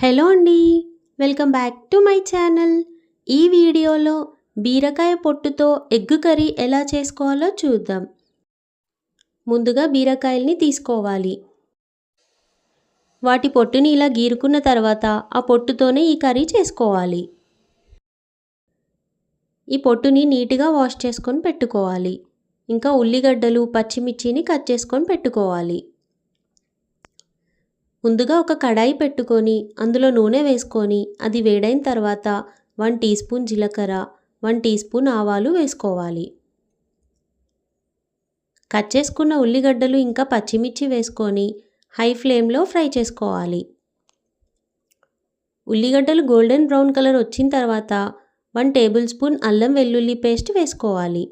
Hello అండి. Welcome back to my channel. ఈ వీడియోలో బీరకాయ పొట్టుతో ఎగ్ కర్రీ ఎలా చేసుకోవాలో చూద్దాం. ముందుగా బీరకాయల్ని తీసుకోవాలి. వాటి పొట్టుని ఇలా గీరుకున్న తర్వాత ఆ పొట్టుతోనే ఈ కర్రీ చేసుకోవాలి. ఈ పొట్టుని నీట్గా వాష్ చేసుకొని పెట్టుకోవాలి. ఇంకా ఉల్లిగడ్డలు, పచ్చిమిర్చిని కట్ చేసుకొని పెట్టుకోవాలి. ముందుగా ఒక కడాయి పెట్టుకొని అందులో నూనె వేసుకొని అది వేడైన తర్వాత 1 టీ స్పూన్ జీలకర్ర, 1 టీ స్పూన్ ఆవాలు వేసుకోవాలి. కట్ చేసుకున్న ఉల్లిగడ్డలు ఇంకా పచ్చిమిర్చి వేసుకొని హై ఫ్లేమ్లో ఫ్రై చేసుకోవాలి. ఉల్లిగడ్డలు గోల్డెన్ బ్రౌన్ కలర్ వచ్చిన తర్వాత 1 టేబుల్ స్పూన్ అల్లం వెల్లుల్లి పేస్ట్ వేసుకోవాలి.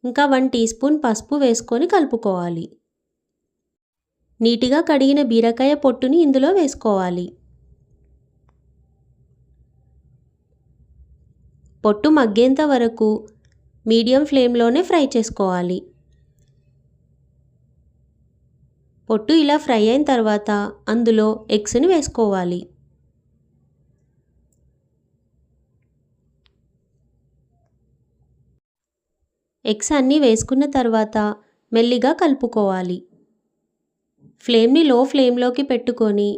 ఇంకా 1 టీ స్పూన్ పసుపు వేసుకొని కలుపుకోవాలి. నీటిగా కడిగిన బీరకాయ పొట్టుని ఇందులో వేసుకోవాలి. పొట్టు మగ్గేంత వరకు మీడియం ఫ్లేమ్లోనే ఫ్రై చేసుకోవాలి. పొట్టు ఇలా ఫ్రై అయిన తర్వాత అందులో ఎగ్స్ని వేసుకోవాలి. ఎగ్స్ అన్నీ వేసుకున్న తర్వాత మెల్లిగా కలుపుకోవాలి. ఫ్లేమ్ని లో ఫ్లేమ్లోకి పెట్టుకొని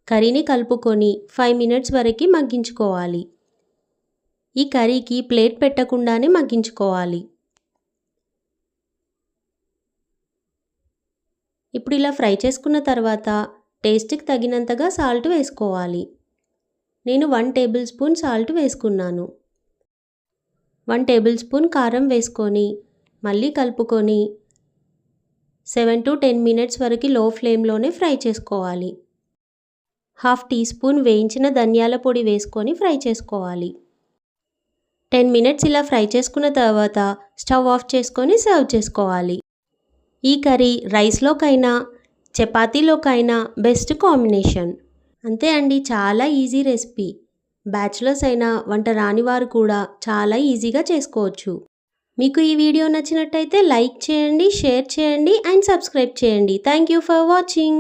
కర్రీని కలుపుకొని 5 మినిట్స్ వరకు మగ్గించుకోవాలి. ఈ కర్రీకి ప్లేట్ పెట్టకుండానే మగ్గించుకోవాలి. ఇప్పుడు ఇలా ఫ్రై చేసుకున్న తర్వాత టేస్ట్కి తగినంతగా సాల్ట్ వేసుకోవాలి. నేను 1 టేబుల్ స్పూన్ సాల్ట్ వేసుకున్నాను. 1 టేబుల్ స్పూన్ కారం వేసుకొని మళ్ళీ కలుపుకొని 7 to 10 మినిట్స్ వరకు లో ఫ్లేమ్లోనే ఫ్రై చేసుకోవాలి. 1/2 టీ స్పూన్ వేయించిన ధనియాల పొడి వేసుకొని ఫ్రై చేసుకోవాలి. 10 మినిట్స్ ఇలా ఫ్రై చేసుకున్న తర్వాత స్టవ్ ఆఫ్ చేసుకొని సర్వ్ చేసుకోవాలి. ఈ కర్రీ రైస్లోకైనా చపాతీలోకైనా బెస్ట్ కాంబినేషన్. అంతే అండి, చాలా ఈజీ రెసిపీ. బ్యాచిలర్స్ అయినా వంట రాని వారు కూడా చాలా ఈజీగా చేసుకోవచ్చు. మీకు ఈ వీడియో నచ్చినట్టయితే లైక్ చేయండి, షేర్ చేయండి అండ్ సబ్స్క్రైబ్ చేయండి. Thank you for watching.